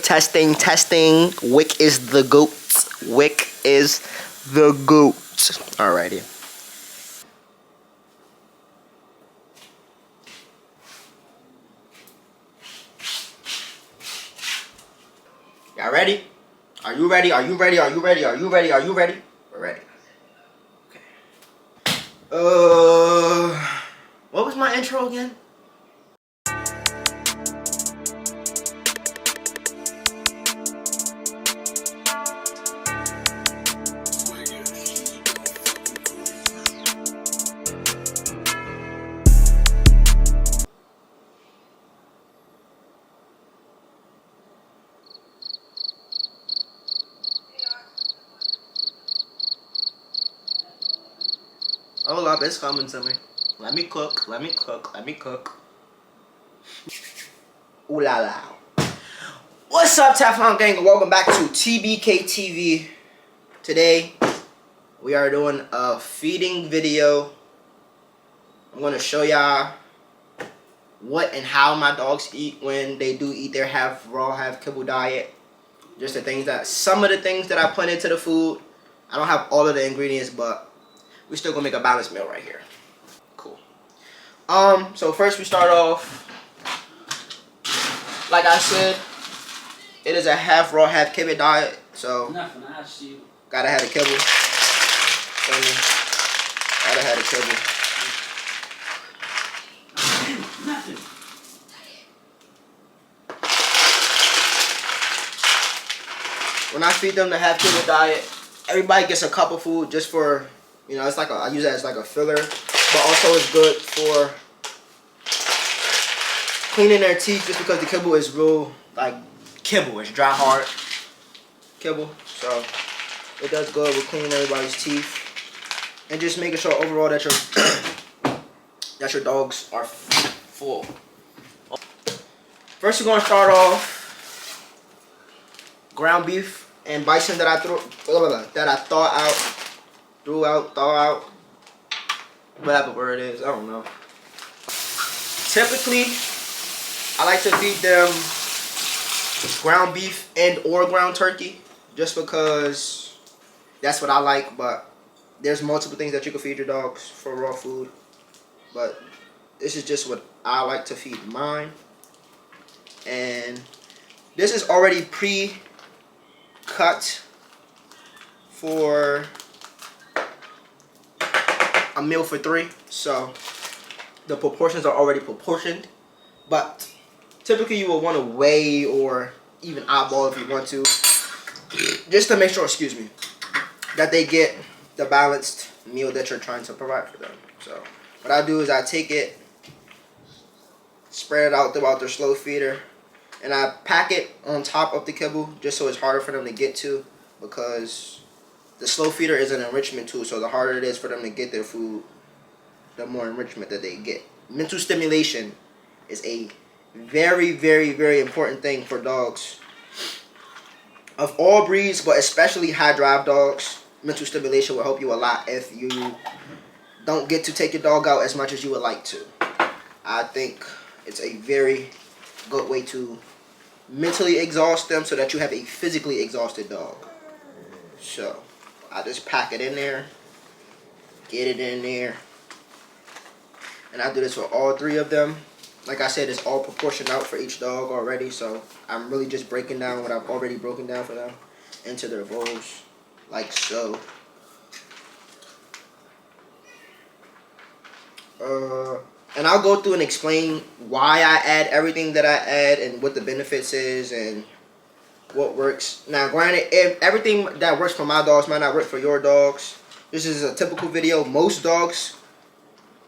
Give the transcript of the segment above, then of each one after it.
Testing, testing. Wick is the goat. Wick is the goat. Alrighty. Y'all ready? Are you ready? Are you ready? Are you ready? Are you ready? Are you ready? We're ready. Okay. What was my intro again? Hold up, it's coming to me. Let me cook, let me cook, let me cook. Ooh la la. What's up, Teflon Gang, and welcome back to TBK TV. Today, we are doing a feeding video. I'm going to show y'all what and how my dogs eat when they do eat their half raw, half kibble diet. Just some of the things that I put into the food. I don't have all of the ingredients, but we still gonna make a balanced meal right here. Cool. So first we start off, like I said, it is a half raw, half kibble diet. So gotta have the kibble. Gotta have the kibble. When I feed them the half kibble diet, everybody gets a cup of food just for, you know, it's like I use that as like a filler, but also it's good for cleaning their teeth, just because the kibble is real, like, kibble, it's dry, hard kibble, so it does good with cleaning everybody's teeth and just making sure overall that your dogs are full. First, we're gonna start off ground beef and bison that I threw out, whatever word it is, I don't know. Typically, I like to feed them ground beef and or ground turkey, just because that's what I like, but there's multiple things that you can feed your dogs for raw food, but this is just what I like to feed mine. And this is already pre-cut for a meal for 3, so the proportions are already proportioned, but typically you will want to weigh or even eyeball if you want to, just to make sure, excuse me, that they get the balanced meal that you're trying to provide for them. So what I do is I take it, spread it out throughout their slow feeder, and I pack it on top of the kibble just so it's harder for them to get to, because the slow feeder is an enrichment tool, so the harder it is for them to get their food, the more enrichment that they get. Mental stimulation is a very, very, very important thing for dogs of all breeds, but especially high drive dogs. Mental stimulation will help you a lot if you don't get to take your dog out as much as you would like to. I think it's a very good way to mentally exhaust them so that you have a physically exhausted dog. So I just pack it in there, get it in there, and I do this for all 3 of them. Like I said, it's all proportioned out for each dog already, so I'm really just breaking down what I've already broken down for them into their bowls, like so. And I'll go through and explain why I add everything that I add and what the benefits is and what works. Now, granted, if everything that works for my dogs might not work for your dogs. This is a typical video. Most dogs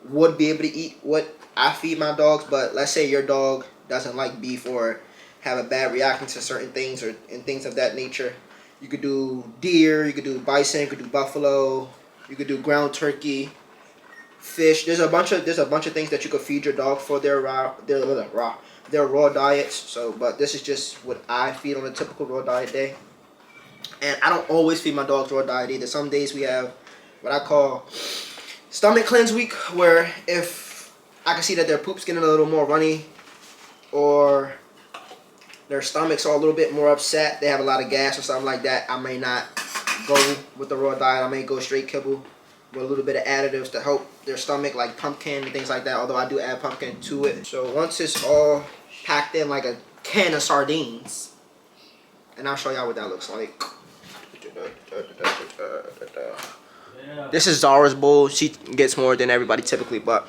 would be able to eat what I feed my dogs, but let's say your dog doesn't like beef or have a bad reaction to certain things and things of that nature. You could do deer, you could do bison, you could do buffalo, you could do ground turkey, fish. There's a bunch of things that you could feed your dog for their raw diets. So, but this is just what I feed on a typical raw diet day. And I don't always feed my dogs raw diet either. Some days we have what I call stomach cleanse week, where if I can see that their poop's getting a little more runny, or their stomachs are a little bit more upset, they have a lot of gas or something like that, I may not go with the raw diet. I may go straight kibble with a little bit of additives to help their stomach, like pumpkin and things like that, although I do add pumpkin to it. So once it's all packed in like a can of sardines, and I'll show y'all what that looks like. This is Zara's bowl. She gets more than everybody typically, but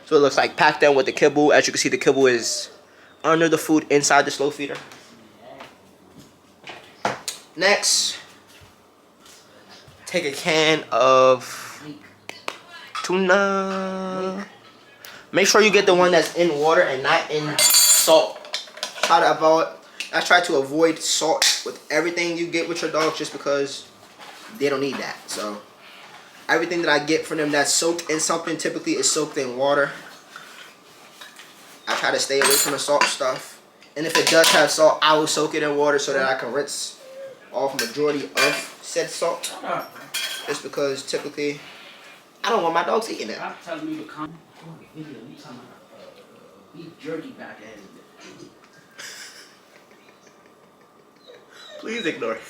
so it looks like packed in with the kibble. As you can see, the kibble is under the food inside the slow feeder. Next, take a can of tuna. Make sure you get the one that's in water and not in salt. I try to avoid salt with everything you get with your dogs just because they don't need that. So everything that I get from them that's soaked in something typically is soaked in water. I try to stay away from the salt stuff. And if it does have salt, I will soak it in water so that I can rinse off majority of said salt. Just because typically I don't want my dogs eating it. I'm telling you to come. You talking about beef jerky back at it. Please ignore it.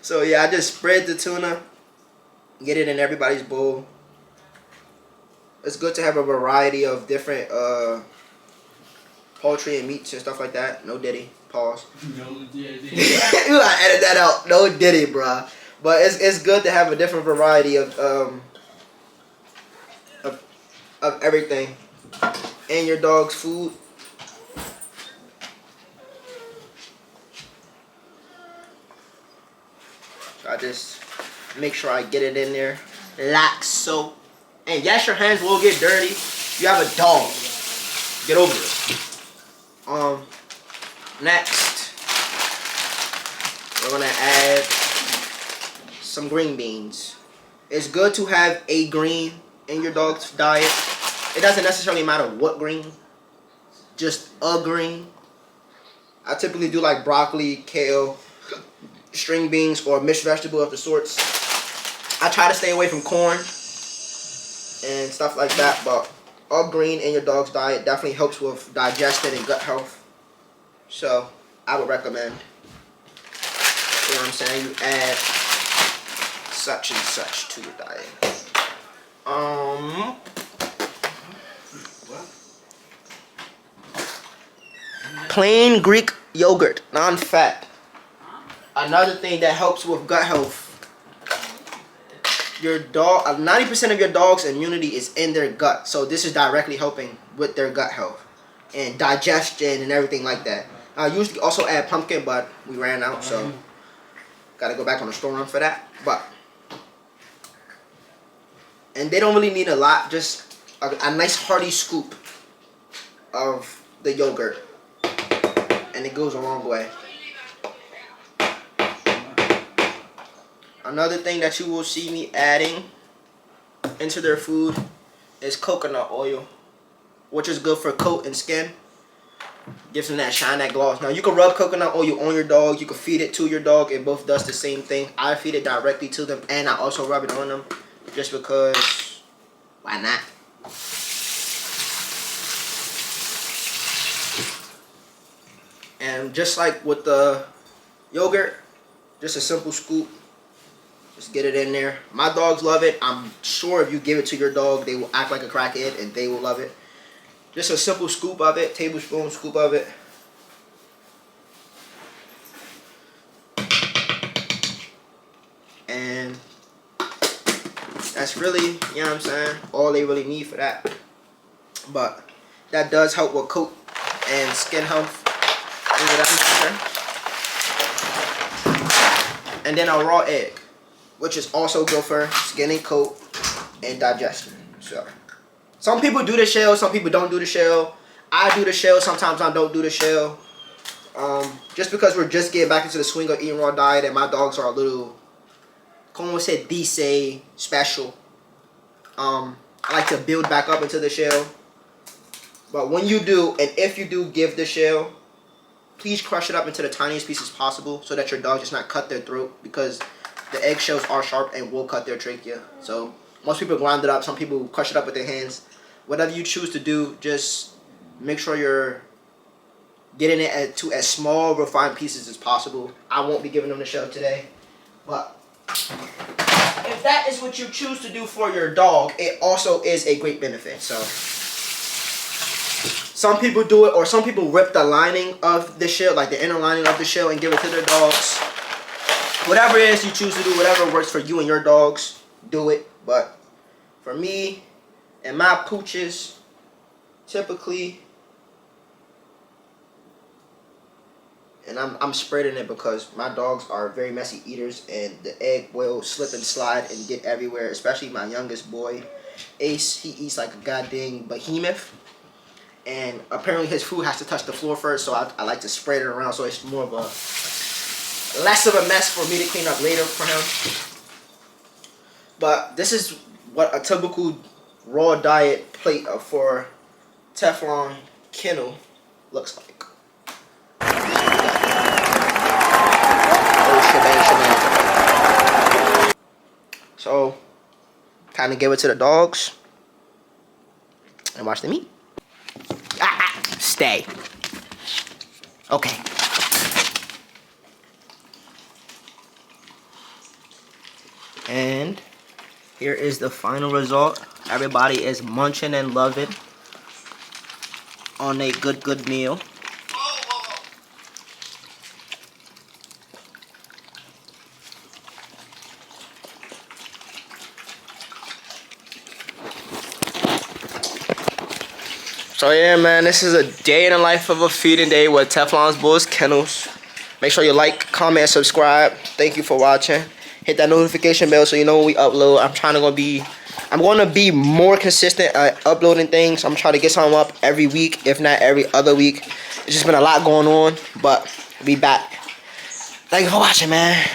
So yeah, I just spread the tuna, get it in everybody's bowl. It's good to have a variety of different poultry and meats and stuff like that. No Diddy. Pause. No Diddy. You gotta edit that out. No Diddy, bruh. But it's good to have a different variety of everything in your dog's food. So I just make sure I get it in there like so. And yes, your hands will get dirty. You have a dog. Get over it. Next, we're gonna add some green beans. It's good to have a green in your dog's diet. It doesn't necessarily matter what green, just a green. I typically do like broccoli, kale, string beans, or mixed vegetable of the sorts. I try to stay away from corn and stuff like that, but all green in your dog's diet definitely helps with digestion and gut health. So I would recommend, you know what I'm saying, you add such and such to your diet. Plain Greek yogurt, non-fat. Another thing that helps with gut health. Your dog, 90% of your dog's immunity is in their gut, so this is directly helping with their gut health and digestion and everything like that. I usually also add pumpkin, but we ran out, so gotta go back on the store run for that. And they don't really need a lot, just a nice hearty scoop of the yogurt, and it goes a long way. Another thing that you will see me adding into their food is coconut oil, which is good for coat and skin. Gives them that shine, that gloss. Now you can rub coconut oil on your dog. You can feed it to your dog. It both does the same thing. I feed it directly to them, and I also rub it on them, just because. Why not? And just like with the yogurt, just a simple scoop. Just get it in there. My dogs love it. I'm sure if you give it to your dog, they will act like a crackhead and they will love it. Just a simple scoop of it, tablespoon scoop of it. And that's really, you know what I'm saying, all they really need for that. But that does help with coat and skin health. And then a raw egg, which is also good for skin and coat and digestion. So some people do the shell, some people don't do the shell. I do the shell, sometimes I don't do the shell. Just because we're just getting back into the swing of eating raw diet, and my dogs are a little, como se dice, special. I like to build back up into the shell. But when you do, and if you do give the shell, please crush it up into the tiniest pieces possible so that your dog does not cut their throat, because the eggshells are sharp and will cut their trachea. So most people grind it up, some people crush it up with their hands. Whatever you choose to do, just make sure your getting it to as small refined pieces as possible. I won't be giving them the shell today, but if that is what you choose to do for your dog, it also is a great benefit. So some people do it, or some people rip the lining of the shell, like the inner lining of the shell, and give it to their dogs. Whatever it is you choose to do, whatever works for you and your dogs, do it. But for me and my pooches, typically, and I'm spreading it because my dogs are very messy eaters, and the egg will slip and slide and get everywhere, especially my youngest boy, Ace. He eats like a goddamn behemoth, and apparently his food has to touch the floor first, so I like to spread it around so it's more of a less of a mess for me to clean up later for him. But this is what a typical raw diet plate for Teflon kennel looks like. So, time to give it to the dogs and watch them eat. Stay. Okay. And here is the final result. Everybody is munching and loving on a good meal. So yeah, man, this is a day in the life of a feeding day with Teflon's Bulls Kennels. Make sure you like, comment, subscribe. Thank you for watching. Hit that notification bell so you know when we upload. I'm going to be more consistent at uploading things. I'm trying to get something up every week, if not every other week. It's just been a lot going on, but we back. Thank you for watching, man.